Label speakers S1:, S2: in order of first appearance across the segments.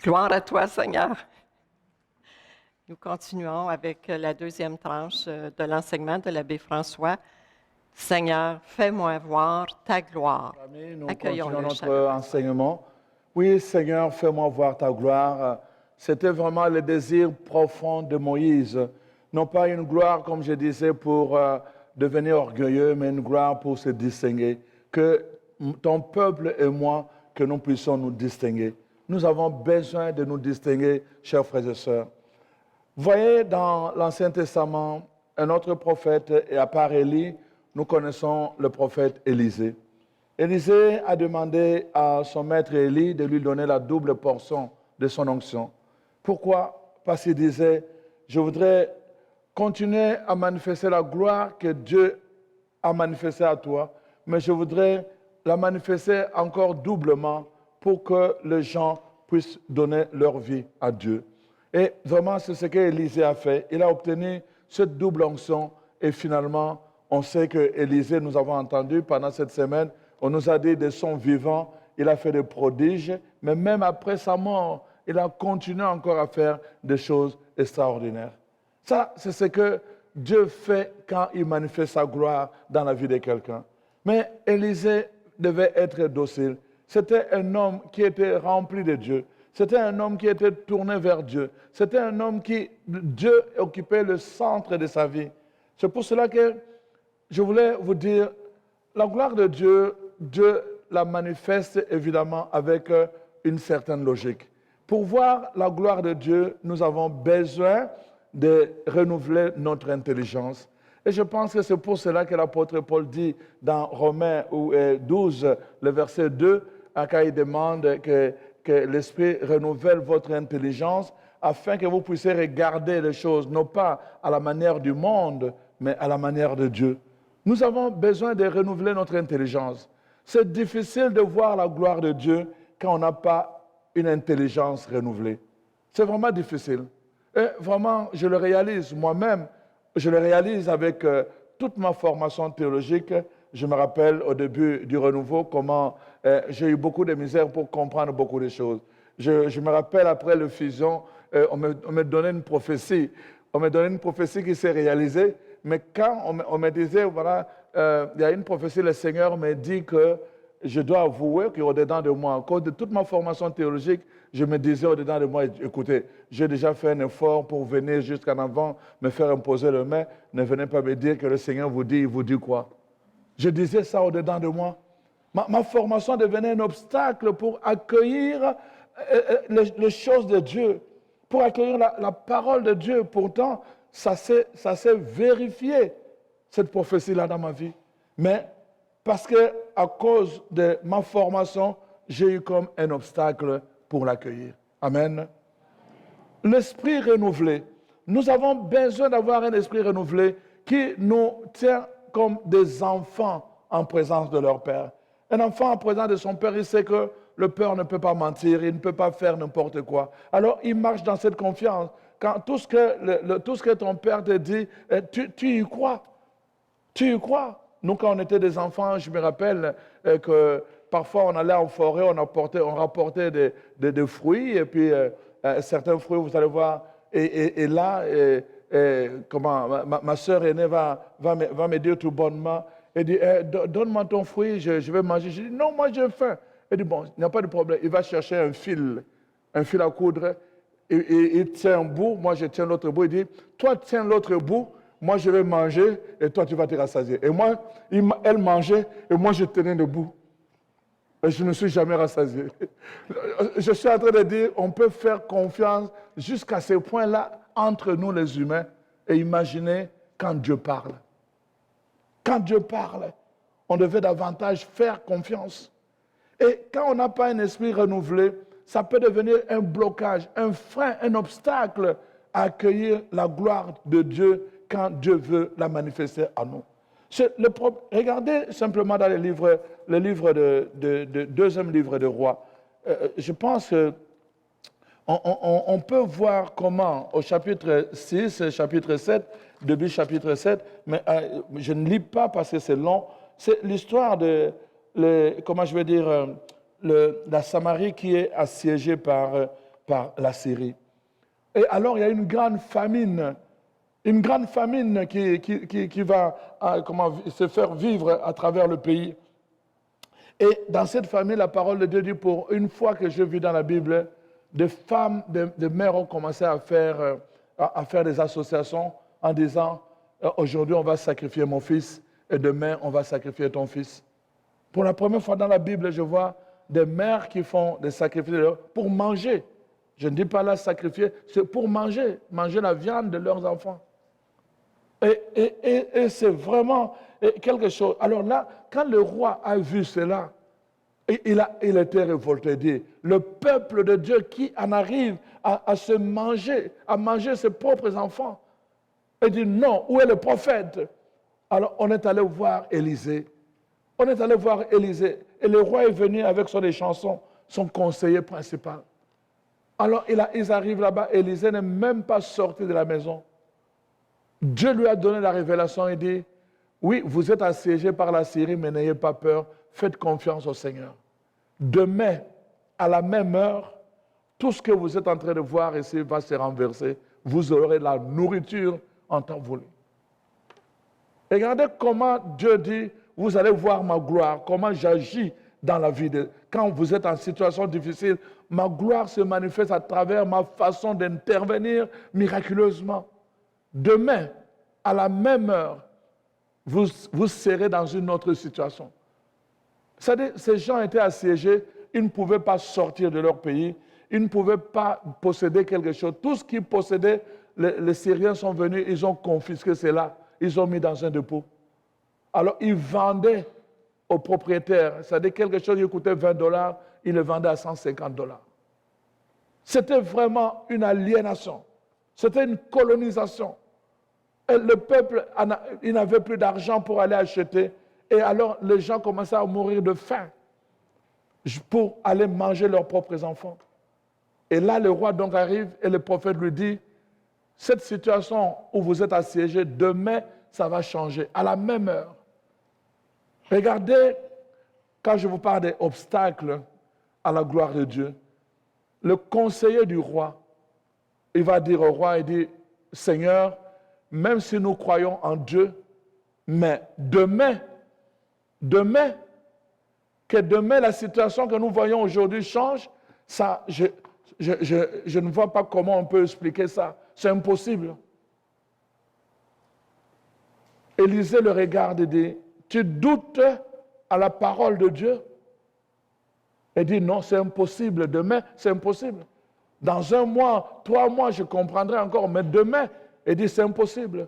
S1: Gloire à toi, Seigneur. Nous continuons avec la deuxième tranche de l'enseignement de l'abbé François. Seigneur, fais-moi voir ta gloire.
S2: Amis, nous
S1: Accueillons
S2: continuons
S1: le
S2: notre
S1: chaleureux.
S2: enseignement. Oui, Seigneur, fais-moi voir ta gloire. C'était vraiment le désir profond de Moïse. Non pas une gloire, comme je disais, pour devenir orgueilleux, mais une gloire pour se distinguer. Que ton peuple et moi, que nous puissions nous distinguer. Nous avons besoin de nous distinguer, chers frères et sœurs. Voyez dans l'Ancien Testament, un autre prophète, et à part Élie, nous connaissons le prophète Élisée. Élisée a demandé à son maître Élie de lui donner la double portion de son onction. Pourquoi? Parce qu'il disait, je voudrais continuer à manifester la gloire que Dieu a manifestée à toi, mais je voudrais la manifester encore doublement pour que les gens puissent donner leur vie à Dieu. Et vraiment, c'est ce qu'Élisée a fait. Il a obtenu cette double onction et finalement, on sait qu'Élisée, nous avons entendu pendant cette semaine, on nous a dit de son vivant, il a fait des prodiges, mais même après sa mort, il a continué encore à faire des choses extraordinaires. Ça, c'est ce que Dieu fait quand il manifeste sa gloire dans la vie de quelqu'un. Mais Élisée devait être docile. C'était un homme qui était rempli de Dieu. C'était un homme qui était tourné vers Dieu. C'était un homme qui, Dieu occupait le centre de sa vie. C'est pour cela que je voulais vous dire, la gloire de Dieu, Dieu la manifeste évidemment avec une certaine logique. Pour voir la gloire de Dieu, nous avons besoin de renouveler notre intelligence. Et je pense que c'est pour cela que l'apôtre Paul dit dans Romains 12, le verset 2, quand il demande que l'Esprit renouvelle votre intelligence afin que vous puissiez regarder les choses, non pas à la manière du monde, mais à la manière de Dieu. Nous avons besoin de renouveler notre intelligence. C'est difficile de voir la gloire de Dieu quand on n'a pas une intelligence renouvelée. C'est vraiment difficile. Et vraiment, je le réalise moi-même. Je le réalise avec toute ma formation théologique. Je me rappelle au début du renouveau comment j'ai eu beaucoup de misère pour comprendre beaucoup de choses. Je me rappelle après le fusion, on me donnait une prophétie. On me donnait une prophétie qui s'est réalisée. Mais quand on me disait, voilà, il y a une prophétie, le Seigneur me dit que je dois avouer qu'au-dedans de moi, à cause de toute ma formation théologique, je me disais au-dedans de moi, écoutez, j'ai déjà fait un effort pour venir jusqu'en avant, me faire imposer le main, ne venez pas me dire que le Seigneur vous dit, il vous dit quoi? Je disais ça au-dedans de moi. Ma formation devenait un obstacle pour accueillir les choses de Dieu, pour accueillir la parole de Dieu. Pourtant, ça s'est vérifié, cette prophétie-là dans ma vie. Mais parce que à cause de ma formation, j'ai eu comme un obstacle pour l'accueillir. Amen. L'esprit renouvelé. Nous avons besoin d'avoir un esprit renouvelé qui nous tient comme des enfants en présence de leur Père. Un enfant en présence de son Père, il sait que le Père ne peut pas mentir, il ne peut pas faire n'importe quoi. Alors, il marche dans cette confiance. Quand tout ce que ton Père te dit, tu y crois. Tu y crois. Nous, quand on était des enfants, je me rappelle que parfois on allait en forêt, on rapportait des fruits, et puis certains fruits, vous allez voir, et là, ma soeur aînée va me dire tout bonnement, elle dit, donne-moi ton fruit, je vais manger. Je dis, non, moi j'ai faim. Elle dit, bon, il n'y a pas de problème. Il va chercher un fil à coudre, et il tient un bout, moi je tiens l'autre bout, il dit, toi tiens l'autre bout, moi je vais manger et toi tu vas te rassasier. Et moi, elle mangeait et moi je tenais debout. Et je ne suis jamais rassasié. Je suis en train de dire, on peut faire confiance jusqu'à ce point-là entre nous les humains et imaginez quand Dieu parle. Quand Dieu parle, on devait davantage faire confiance. Et quand on n'a pas un esprit renouvelé, ça peut devenir un blocage, un frein, un obstacle à accueillir la gloire de Dieu quand Dieu veut la manifester à nous. Regardez simplement dans le deuxième livre de Rois. Je pense qu'on peut voir comment au chapitre 6, chapitre 7, début chapitre 7, mais je ne lis pas parce que c'est long, c'est l'histoire de, la Samarie qui est assiégée par par la Syrie. Et alors, il y a une grande famine qui va se faire vivre à travers le pays. Et dans cette famille, la parole de Dieu dit, pour une fois que je vis dans la Bible, des femmes, des mères ont commencé à faire des associations en disant, aujourd'hui on va sacrifier mon fils et demain on va sacrifier ton fils. Pour la première fois dans la Bible, je vois des mères qui font des sacrifices pour manger. Je ne dis pas là sacrifier, c'est pour manger la viande de leurs enfants. Et c'est vraiment quelque chose. Alors là, quand le roi a vu cela, il était révolté. Il dit, le peuple de Dieu qui en arrive à manger ses propres enfants. Il dit, non, où est le prophète? Alors on est allé voir Élisée. Et le roi est venu avec son chansons, son conseiller principal. Alors ils arrivent là-bas, Élisée n'est même pas sorti de la maison. Dieu lui a donné la révélation et dit, oui, vous êtes assiégés par la Syrie, mais n'ayez pas peur, faites confiance au Seigneur. Demain, à la même heure, tout ce que vous êtes en train de voir ici va se renverser. Vous aurez la nourriture en temps voulu. Regardez comment Dieu dit, vous allez voir ma gloire, comment j'agis dans la vie. Quand vous êtes en situation difficile, ma gloire se manifeste à travers ma façon d'intervenir miraculeusement. Demain, à la même heure, vous serez dans une autre situation. C'est-à-dire, ces gens étaient assiégés, ils ne pouvaient pas sortir de leur pays, ils ne pouvaient pas posséder quelque chose. Tout ce qu'ils possédaient, les Syriens sont venus, ils ont confisqué cela, ils ont mis dans un dépôt. Alors, ils vendaient aux propriétaires, c'est-à-dire quelque chose qui coûtait $20, ils le vendaient à $150. C'était vraiment une aliénation, c'était une colonisation. Et le peuple, il n'avait plus d'argent pour aller acheter. Et alors, les gens commençaient à mourir de faim pour aller manger leurs propres enfants. Et là, le roi donc arrive et le prophète lui dit, cette situation où vous êtes assiégés, demain, ça va changer, à la même heure. Regardez, quand je vous parle des obstacles à la gloire de Dieu, le conseiller du roi, il va dire au roi, il dit, Seigneur, même si nous croyons en Dieu, mais demain, que demain la situation que nous voyons aujourd'hui change, ça, je ne vois pas comment on peut expliquer ça. C'est impossible. Élisée le regarde et dit, tu doutes à la parole de Dieu? Il dit, non, c'est impossible. Demain, c'est impossible. Dans 1 mois, 3 mois, je comprendrai encore, mais demain, il dit, c'est impossible.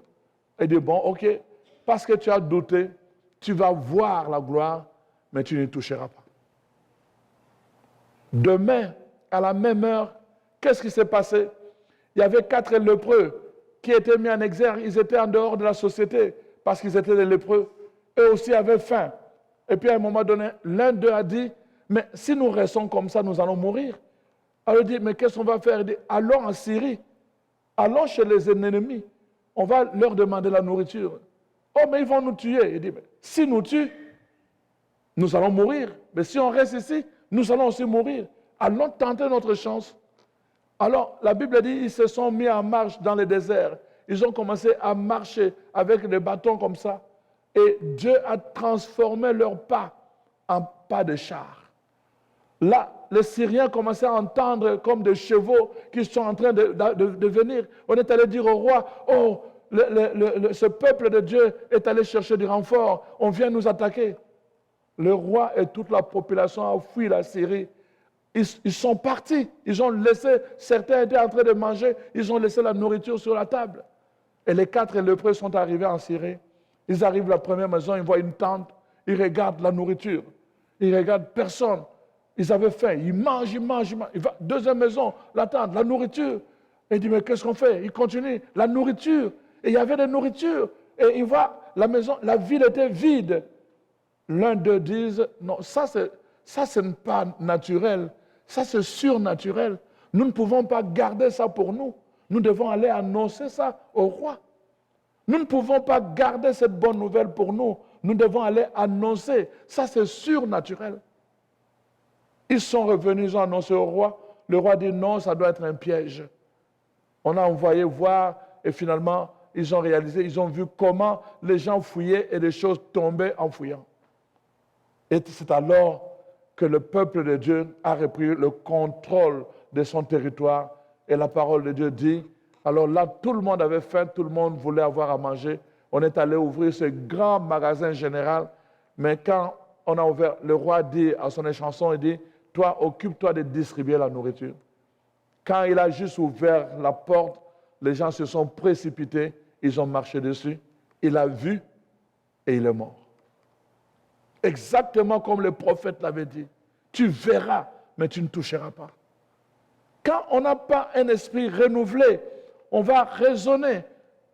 S2: Il dit, bon, ok, parce que tu as douté, tu vas voir la gloire, mais tu n'y toucheras pas. Demain, à la même heure, qu'est-ce qui s'est passé? Il y avait 4 lépreux qui étaient mis en exergue, ils étaient en dehors de la société parce qu'ils étaient des lépreux. Eux aussi avaient faim. Et puis à un moment donné, l'un d'eux a dit, mais si nous restons comme ça, nous allons mourir. Alors il dit, mais qu'est-ce qu'on va faire? Il dit, allons en Syrie, allons chez les ennemis, on va leur demander la nourriture. Oh, mais ils vont nous tuer. Il dit, mais si nous tuent, nous allons mourir. Mais si on reste ici, nous allons aussi mourir. Allons tenter notre chance. Alors, la Bible dit, ils se sont mis en marche dans le désert. Ils ont commencé à marcher avec des bâtons comme ça. Et Dieu a transformé leurs pas en pas de char. Là, les Syriens commençaient à entendre comme des chevaux qui sont en train de venir. On est allé dire au roi, oh, ce peuple de Dieu est allé chercher du renfort, on vient nous attaquer. Le roi et toute la population ont fui la Syrie. Ils sont partis, ils ont laissé, certains étaient en train de manger, ils ont laissé la nourriture sur la table. Et les 4 lépreux sont arrivés en Syrie. Ils arrivent à la première maison, ils voient une tente, ils regardent la nourriture, ils regardent personne. Ils avaient faim, ils mangent. Deuxième maison, la tente, la nourriture. Et il dit, mais qu'est-ce qu'on fait? Il continue, la nourriture. Et il y avait de la nourriture. Et il voit la maison, la ville était vide. L'un d'eux dit, non, ça ce n'est pas naturel, ça c'est surnaturel. Nous ne pouvons pas garder ça pour nous. Nous devons aller annoncer ça au roi. Nous ne pouvons pas garder cette bonne nouvelle pour nous. Nous devons aller annoncer. Ça c'est surnaturel. Ils sont revenus, ils ont annoncé au roi. Le roi dit non, ça doit être un piège. On a envoyé voir et finalement, ils ont réalisé, ils ont vu comment les gens fouillaient et les choses tombaient en fouillant. Et c'est alors que le peuple de Dieu a repris le contrôle de son territoire. Et la parole de Dieu dit, alors là, tout le monde avait faim, tout le monde voulait avoir à manger. On est allé ouvrir ce grand magasin général. Mais quand on a ouvert, le roi dit à son échanson, il dit, toi, occupe-toi de distribuer la nourriture. Quand il a juste ouvert la porte, les gens se sont précipités, ils ont marché dessus. Il a vu et il est mort. Exactement comme le prophète l'avait dit. Tu verras, mais tu ne toucheras pas. Quand on n'a pas un esprit renouvelé, on va raisonner.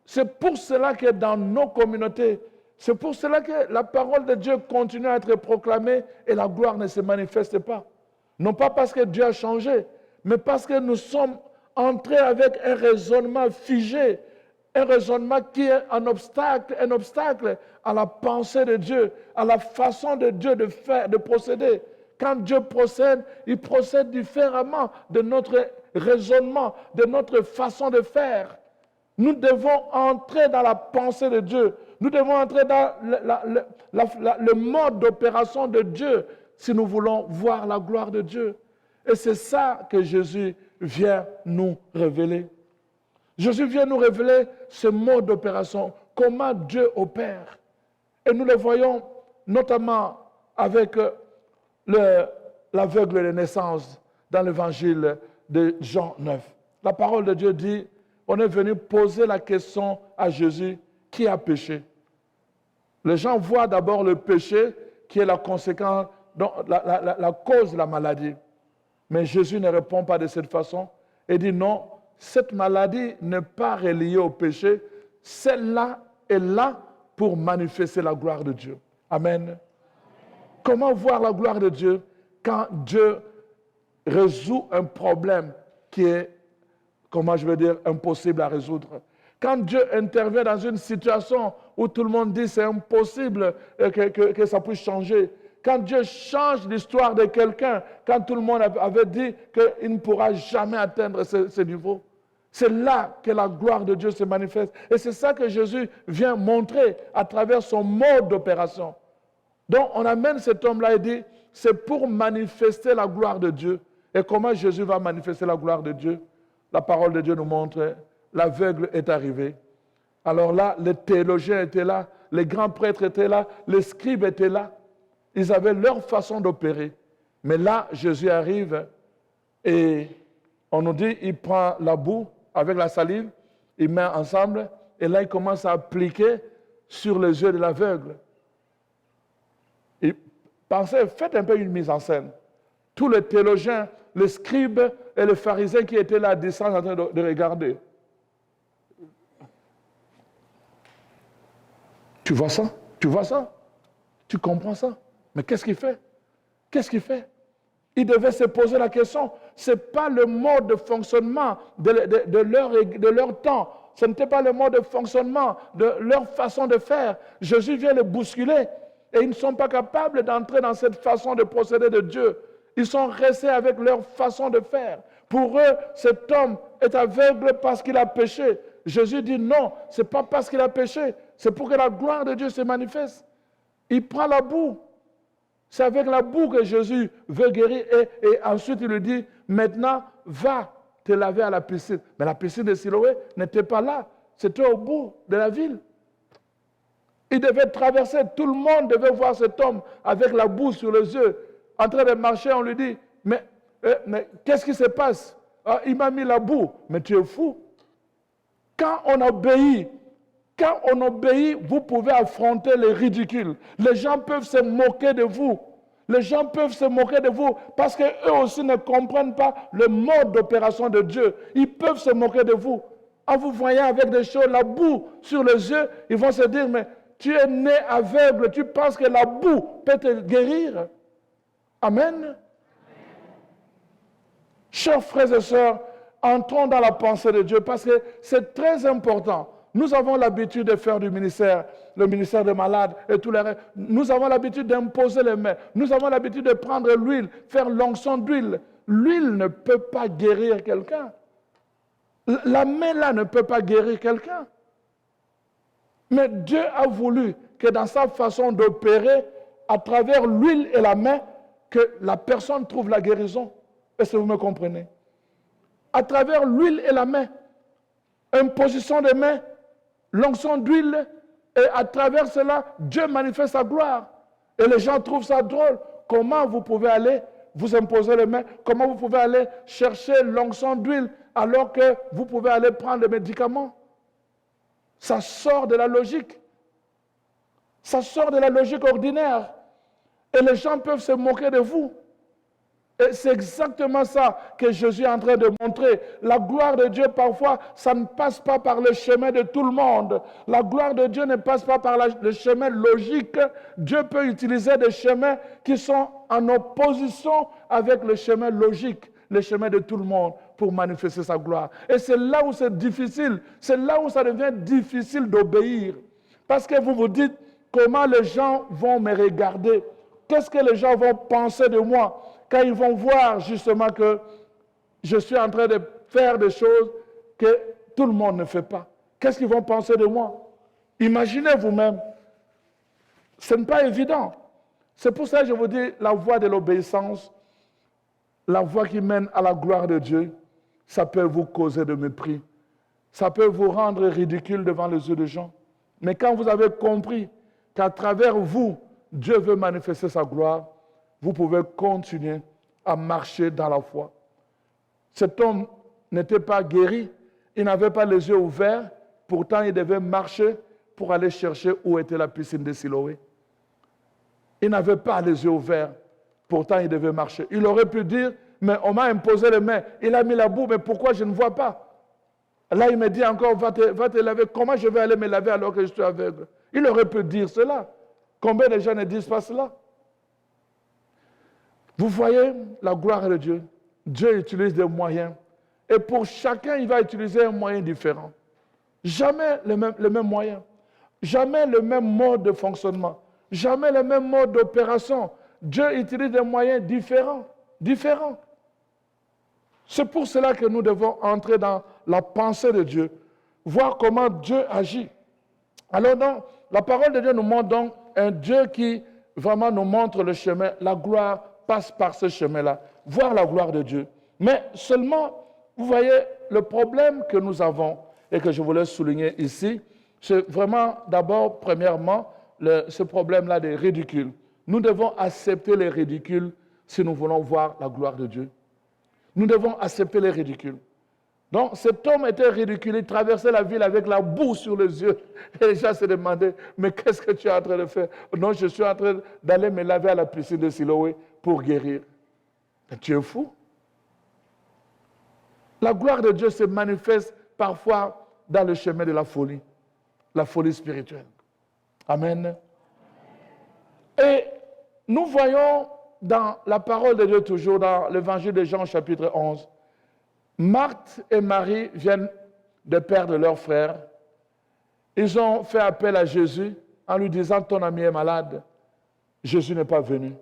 S2: C'est pour cela que dans nos communautés, c'est pour cela que la parole de Dieu continue à être proclamée et la gloire ne se manifeste pas. Non pas parce que Dieu a changé, mais parce que nous sommes entrés avec un raisonnement figé, un raisonnement qui est un obstacle à la pensée de Dieu, à la façon de Dieu de faire, de procéder. Quand Dieu procède, il procède différemment de notre raisonnement, de notre façon de faire. Nous devons entrer dans la pensée de Dieu. Nous devons entrer dans le mode d'opération de Dieu si nous voulons voir la gloire de Dieu. Et c'est ça que Jésus vient nous révéler. Jésus vient nous révéler ce mode d'opération, comment Dieu opère. Et nous le voyons notamment avec l'aveugle de naissance dans l'évangile de Jean 9. La parole de Dieu dit, on est venu poser la question à Jésus, qui a péché? Les gens voient d'abord le péché qui est la conséquence, la cause de la maladie. Mais Jésus ne répond pas de cette façon. Il dit non, cette maladie n'est pas reliée au péché. Celle-là est là pour manifester la gloire de Dieu. Amen. Comment voir la gloire de Dieu quand Dieu résout un problème qui est, comment je veux dire, impossible à résoudre? Quand Dieu intervient dans une situation où tout le monde dit c'est impossible que ça puisse changer, quand Dieu change l'histoire de quelqu'un, quand tout le monde avait dit qu'il ne pourra jamais atteindre ce niveau, c'est là que la gloire de Dieu se manifeste. Et c'est ça que Jésus vient montrer à travers son mode d'opération. Donc on amène cet homme-là et dit, c'est pour manifester la gloire de Dieu. Et comment Jésus va manifester la gloire de Dieu? La parole de Dieu nous montre, l'aveugle est arrivé. Alors là, les théologiens étaient là, les grands prêtres étaient là, les scribes étaient là. Ils avaient leur façon d'opérer. Mais là, Jésus arrive et on nous dit, il prend la boue avec la salive, il met ensemble et là, il commence à appliquer sur les yeux de l'aveugle. Pensez, faites un peu une mise en scène. Tous les théologiens, les scribes et les pharisiens qui étaient là à distance en train de regarder. Tu vois ça? Tu vois ça? Tu comprends ça? Mais qu'est-ce qu'il fait? Qu'est-ce qu'il fait? Il devait se poser la question. Ce n'est pas le mode de fonctionnement de leur temps. Ce n'était pas le mode de fonctionnement de leur façon de faire. Jésus vient les bousculer et ils ne sont pas capables d'entrer dans cette façon de procéder de Dieu. Ils sont restés avec leur façon de faire. Pour eux, cet homme est aveugle parce qu'il a péché. Jésus dit non, ce n'est pas parce qu'il a péché, c'est pour que la gloire de Dieu se manifeste. Il prend la boue. C'est avec la boue que Jésus veut guérir et ensuite il lui dit, maintenant va te laver à la piscine. Mais la piscine de Siloé n'était pas là, c'était au bout de la ville. Il devait traverser, tout le monde devait voir cet homme avec la boue sur les yeux, en train de marcher, on lui dit, mais qu'est-ce qui se passe? Ah, il m'a mis la boue, mais tu es fou. Quand on obéit, vous pouvez affronter les ridicules. Les gens peuvent se moquer de vous. Les gens peuvent se moquer de vous parce qu'eux aussi ne comprennent pas le mode d'opération de Dieu. Ils peuvent se moquer de vous. En vous voyant avec des choses, la boue sur les yeux, ils vont se dire, mais tu es né aveugle, tu penses que la boue peut te guérir? Amen. Chers frères et sœurs, entrons dans la pensée de Dieu parce que c'est très important. Nous avons l'habitude de faire du ministère, le ministère des malades et tout le reste. Nous avons l'habitude d'imposer les mains. Nous avons l'habitude de prendre l'huile, faire l'onction d'huile. l'huile ne peut pas guérir quelqu'un. La main là ne peut pas guérir quelqu'un. Mais Dieu a voulu que dans sa façon d'opérer, à travers l'huile et la main, que la personne trouve la guérison. Est-ce que vous me comprenez? À travers l'huile et la main, imposition des mains, l'onction d'huile, et à travers cela, Dieu manifeste sa gloire. Et les gens trouvent ça drôle. Comment vous pouvez aller vous imposer les mains? Comment vous pouvez aller chercher l'onction d'huile alors que vous pouvez aller prendre des médicaments? Ça sort de la logique. Ça sort de la logique ordinaire. Et les gens peuvent se moquer de vous. Et c'est exactement ça que Jésus est en train de montrer. La gloire de Dieu, parfois, ça ne passe pas par le chemin de tout le monde. La gloire de Dieu ne passe pas par le chemin logique. Dieu peut utiliser des chemins qui sont en opposition avec le chemin logique, le chemin de tout le monde, pour manifester sa gloire. Et c'est là où c'est difficile. C'est là où ça devient difficile d'obéir. Parce que vous vous dites, comment les gens vont me regarder? Qu'est-ce que les gens vont penser de moi quand ils vont voir justement que je suis en train de faire des choses que tout le monde ne fait pas? Qu'est-ce qu'ils vont penser de moi? Imaginez vous-même. Ce n'est pas évident. C'est pour ça que je vous dis, la voie de l'obéissance, la voie qui mène à la gloire de Dieu, ça peut vous causer de mépris. Ça peut vous rendre ridicule devant les yeux des gens. Mais quand vous avez compris qu'à travers vous, Dieu veut manifester sa gloire, vous pouvez continuer à marcher dans la foi. Cet homme n'était pas guéri, il n'avait pas les yeux ouverts, pourtant il devait marcher pour aller chercher où était la piscine de Siloé. Il n'avait pas les yeux ouverts, pourtant il devait marcher. Il aurait pu dire, mais on m'a imposé les mains, il a mis la boue, mais pourquoi je ne vois pas? Là il me dit encore, va te laver, comment je vais aller me laver alors que je suis aveugle? Il aurait pu dire cela. Combien de gens ne disent pas cela? Vous voyez la gloire de Dieu. Dieu utilise des moyens. Et pour chacun, il va utiliser un moyen différent. Jamais le même moyen. Jamais le même mode de fonctionnement. Jamais le même mode d'opération. Dieu utilise des moyens différents. Différents. C'est pour cela que nous devons entrer dans la pensée de Dieu. Voir comment Dieu agit. Alors donc, la parole de Dieu nous montre donc un Dieu qui vraiment nous montre le chemin. La gloire passe par ce chemin-là. Voir la gloire de Dieu. Mais seulement, vous voyez, le problème que nous avons et que je voulais souligner ici, c'est vraiment d'abord, premièrement, ce problème-là des ridicules. Nous devons accepter les ridicules si nous voulons voir la gloire de Dieu. Nous devons accepter les ridicules. Donc, cet homme était ridicule, il traversait la ville avec la boue sur les yeux. Et les gens se demandaient, mais qu'est-ce que tu es en train de faire? Non, je suis en train d'aller me laver à la piscine de Siloé pour guérir. Mais tu es fou. La gloire de Dieu se manifeste parfois dans le chemin de la folie spirituelle. Amen. Et nous voyons dans la parole de Dieu toujours, dans l'évangile de Jean chapitre 11, Marthe et Marie viennent de perdre leur frère. Ils ont fait appel à Jésus en lui disant, ton ami est malade. Jésus n'est pas venu.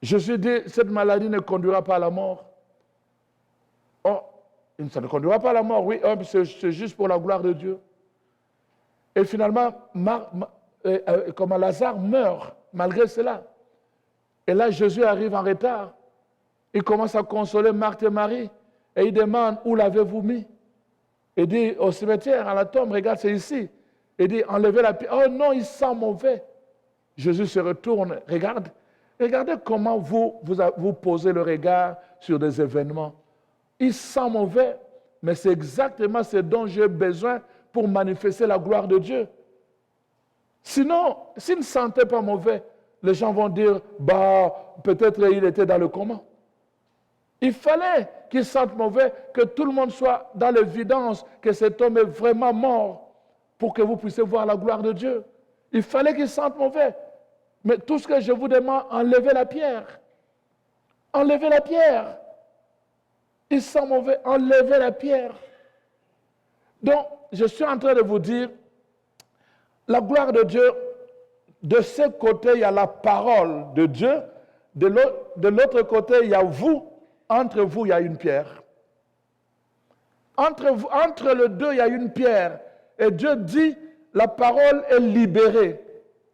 S2: Jésus dit, cette maladie ne conduira pas à la mort. Oh, ça ne conduira pas à la mort, oui, c'est juste pour la gloire de Dieu. Et finalement, comme Lazare meurt malgré cela. Et là, Jésus arrive en retard. Il commence à consoler Marthe et Marie. Et il demande, où l'avez-vous mis? Il dit, au cimetière, à la tombe, regarde, c'est ici. Il dit, enlevez la pierre. Oh non, il sent mauvais. Jésus se retourne, regardez comment vous posez le regard sur des événements. Il sent mauvais, mais c'est exactement ce dont j'ai besoin pour manifester la gloire de Dieu. Sinon, s'il ne sentait pas mauvais, les gens vont dire, peut-être il était dans le coma. Il fallait qu'il sente mauvais, que tout le monde soit dans l'évidence que cet homme est vraiment mort pour que vous puissiez voir la gloire de Dieu. Il fallait qu'il sente mauvais. Mais tout ce que je vous demande, enlevez la pierre. Enlevez la pierre. Il sent mauvais, enlevez la pierre. Donc, je suis en train de vous dire, la gloire de Dieu, de ce côté, il y a la parole de Dieu. De l'autre côté, il y a vous entre vous, il y a une pierre. Entre les deux, il y a une pierre. Et Dieu dit, la parole est libérée.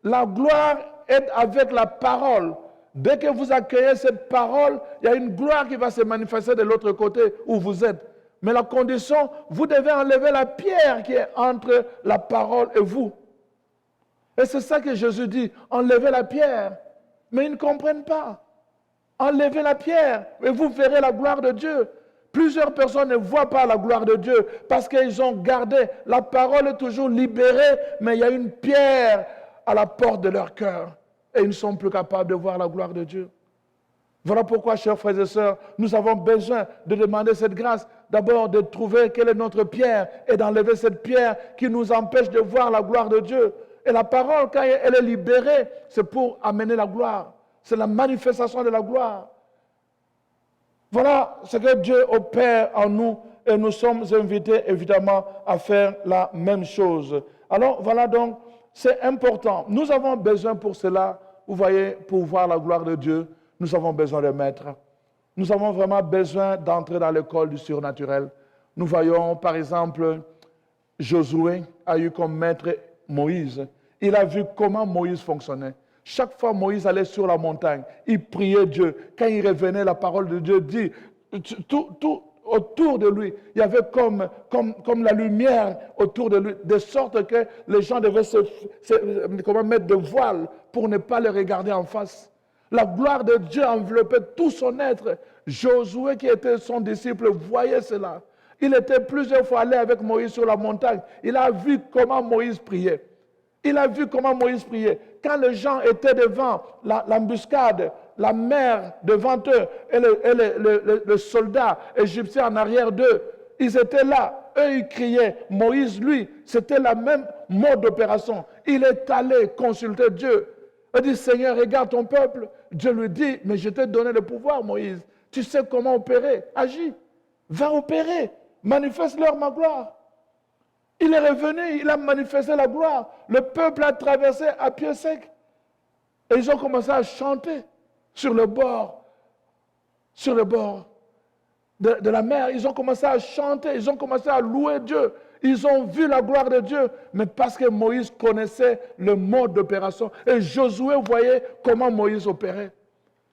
S2: La gloire est avec la parole. Dès que vous accueillez cette parole, il y a une gloire qui va se manifester de l'autre côté où vous êtes. Mais la condition, vous devez enlever la pierre qui est entre la parole et vous. Et c'est ça que Jésus dit, enlevez la pierre. Mais ils ne comprennent pas. Enlevez la pierre et vous verrez la gloire de Dieu. Plusieurs personnes ne voient pas la gloire de Dieu parce qu'ils ont gardé. La parole est toujours libérée, mais il y a une pierre à la porte de leur cœur. Et ils ne sont plus capables de voir la gloire de Dieu. Voilà pourquoi, chers frères et sœurs, nous avons besoin de demander cette grâce. D'abord, de trouver quelle est notre pierre et d'enlever cette pierre qui nous empêche de voir la gloire de Dieu. Et la parole, quand elle est libérée, c'est pour amener la gloire. C'est la manifestation de la gloire. Voilà ce que Dieu opère en nous et nous sommes invités évidemment à faire la même chose. Alors voilà donc, c'est important. Nous avons besoin pour cela, vous voyez, pour voir la gloire de Dieu, nous avons besoin de maîtres. Nous avons vraiment besoin d'entrer dans l'école du surnaturel. Nous voyons par exemple, Josué a eu comme maître Moïse. Il a vu comment Moïse fonctionnait. Chaque fois Moïse allait sur la montagne, il priait Dieu. Quand il revenait, la parole de Dieu dit, tout autour de lui, il y avait comme la lumière autour de lui, de sorte que les gens devaient mettre de voile pour ne pas le regarder en face. La gloire de Dieu enveloppait tout son être. Josué, qui était son disciple, voyait cela. Il était plusieurs fois allé avec Moïse sur la montagne. Il a vu comment Moïse priait. Il a vu comment Moïse priait. Quand les gens étaient devant l'embuscade, la mer devant eux et le soldat égyptien en arrière d'eux, ils étaient là. Eux, ils criaient. Moïse, lui, c'était la même mode d'opération. Il est allé consulter Dieu. Il dit, Seigneur, regarde ton peuple. Dieu lui dit, mais je t'ai donné le pouvoir, Moïse. Tu sais comment opérer. Agis. Va opérer. Manifeste-leur ma gloire. Il est revenu, il a manifesté la gloire. Le peuple a traversé à pied sec. Et ils ont commencé à chanter sur le bord de la mer. Ils ont commencé à chanter, ils ont commencé à louer Dieu. Ils ont vu la gloire de Dieu, mais parce que Moïse connaissait le mode d'opération. Et Josué voyait comment Moïse opérait.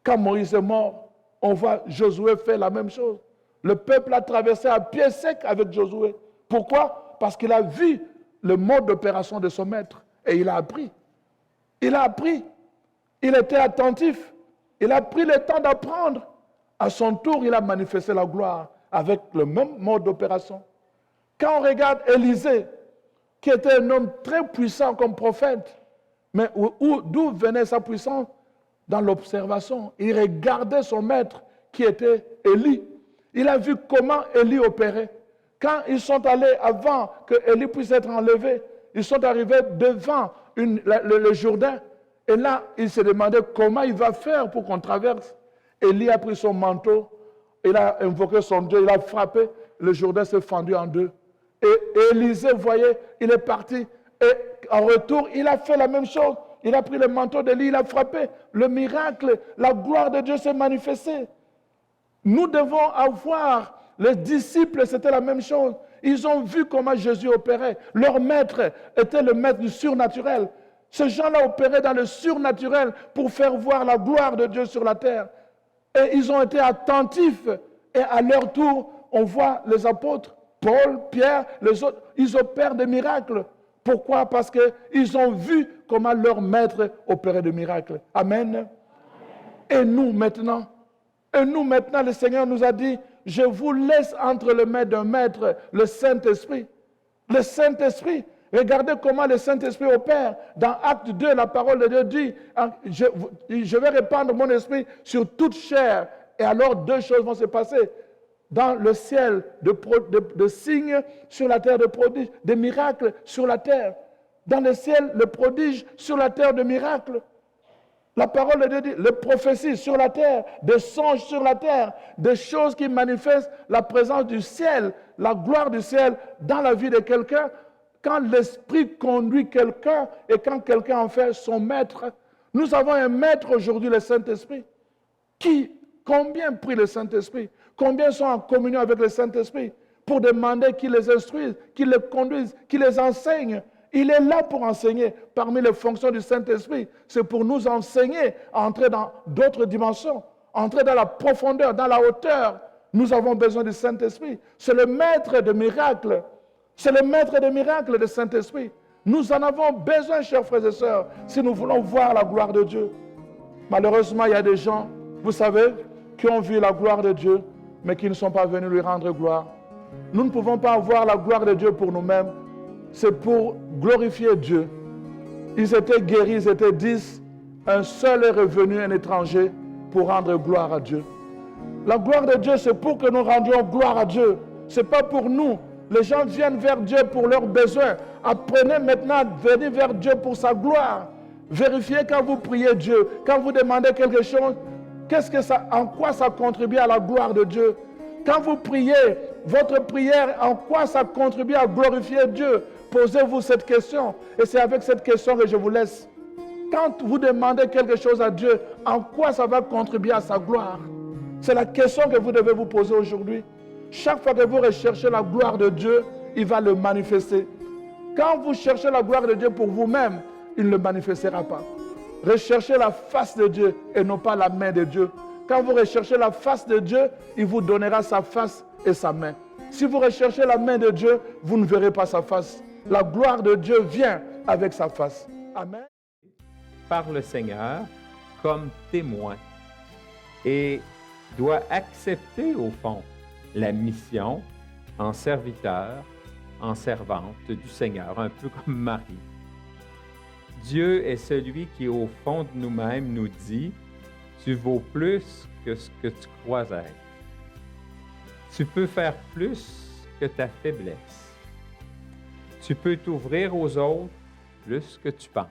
S2: Quand Moïse est mort, on voit Josué faire la même chose. Le peuple a traversé à pied sec avec Josué. Pourquoi? Parce qu'il a vu le mode d'opération de son maître et il a appris. Il a appris. Il était attentif. Il a pris le temps d'apprendre. À son tour, il a manifesté la gloire avec le même mode d'opération. Quand on regarde Élisée, qui était un homme très puissant comme prophète, mais d'où venait sa puissance? Dans l'observation. Il regardait son maître qui était Élie. Il a vu comment Élie opérait. Quand ils sont allés, avant que Élie puisse être enlevé, ils sont arrivés devant le Jourdain. Et là, il se demandait comment il va faire pour qu'on traverse. Élie a pris son manteau, il a invoqué son Dieu, il a frappé, le Jourdain s'est fendu en deux. Et Élisée, vous voyez, il est parti. Et en retour, il a fait la même chose. Il a pris le manteau d'Élie, il a frappé. Le miracle, la gloire de Dieu s'est manifestée. Nous devons avoir... Les disciples, c'était la même chose. Ils ont vu comment Jésus opérait. Leur maître était le maître du surnaturel. Ces gens-là opéraient dans le surnaturel pour faire voir la gloire de Dieu sur la terre. Et ils ont été attentifs. Et à leur tour, on voit les apôtres, Paul, Pierre, les autres, ils opèrent des miracles. Pourquoi? Parce qu'ils ont vu comment leur maître opérait des miracles. Amen. Et nous maintenant, le Seigneur nous a dit, je vous laisse entre les mains d'un maître, le Saint-Esprit. Le Saint-Esprit. Regardez comment le Saint-Esprit opère. Dans Acte 2, la parole de Dieu dit, je vais répandre mon esprit sur toute chair. Et alors deux choses vont se passer. Dans le ciel, de signes, sur la terre de prodiges, des miracles sur la terre. Dans le ciel, le prodige, sur la terre de miracles. La parole de Dieu dit, les prophéties sur la terre, des songes sur la terre, des choses qui manifestent la présence du ciel, la gloire du ciel dans la vie de quelqu'un. Quand l'Esprit conduit quelqu'un et quand quelqu'un en fait son maître, nous avons un maître aujourd'hui, le Saint-Esprit, qui Combien prient le Saint-Esprit? Combien sont en communion avec le Saint-Esprit pour demander qu'il les instruise, qu'il les conduise, qu'il les enseigne? Il est là pour enseigner. Parmi les fonctions du Saint-Esprit, c'est pour nous enseigner à entrer dans d'autres dimensions, entrer dans la profondeur, dans la hauteur. Nous avons besoin du Saint-Esprit. C'est le maître de miracles. C'est le maître des miracles, le Saint-Esprit. Nous en avons besoin, chers frères et sœurs, si nous voulons voir la gloire de Dieu. Malheureusement, il y a des gens, vous savez, qui ont vu la gloire de Dieu, mais qui ne sont pas venus lui rendre gloire. Nous ne pouvons pas avoir la gloire de Dieu pour nous-mêmes. C'est pour glorifier Dieu. Ils étaient guéris, ils étaient 10. Un seul est revenu, un étranger, pour rendre gloire à Dieu. La gloire de Dieu, c'est pour que nous rendions gloire à Dieu. Ce n'est pas pour nous. Les gens viennent vers Dieu pour leurs besoins. Apprenez maintenant à venir vers Dieu pour sa gloire. Vérifiez quand vous priez Dieu, quand vous demandez quelque chose, en quoi ça contribue à la gloire de Dieu. Quand vous priez, votre prière, en quoi ça contribue à glorifier Dieu? Posez-vous cette question. Et c'est avec cette question que je vous laisse. Quand vous demandez quelque chose à Dieu, en quoi ça va contribuer à sa gloire? C'est la question que vous devez vous poser aujourd'hui. Chaque fois que vous recherchez la gloire de Dieu, il va le manifester. Quand vous cherchez la gloire de Dieu pour vous-même, il ne le manifestera pas. Recherchez la face de Dieu et non pas la main de Dieu. Quand vous recherchez la face de Dieu, il vous donnera sa face et sa main. Si vous recherchez la main de Dieu, vous ne verrez pas sa face. La gloire de Dieu vient avec sa face. Amen.
S3: Par le Seigneur comme témoin et doit accepter au fond la mission en serviteur, en servante du Seigneur, un peu comme Marie. Dieu est celui qui, au fond de nous-mêmes, nous dit « Tu vaux plus que ce que tu crois être. Tu peux faire plus que ta faiblesse. Tu peux t'ouvrir aux autres plus que tu penses.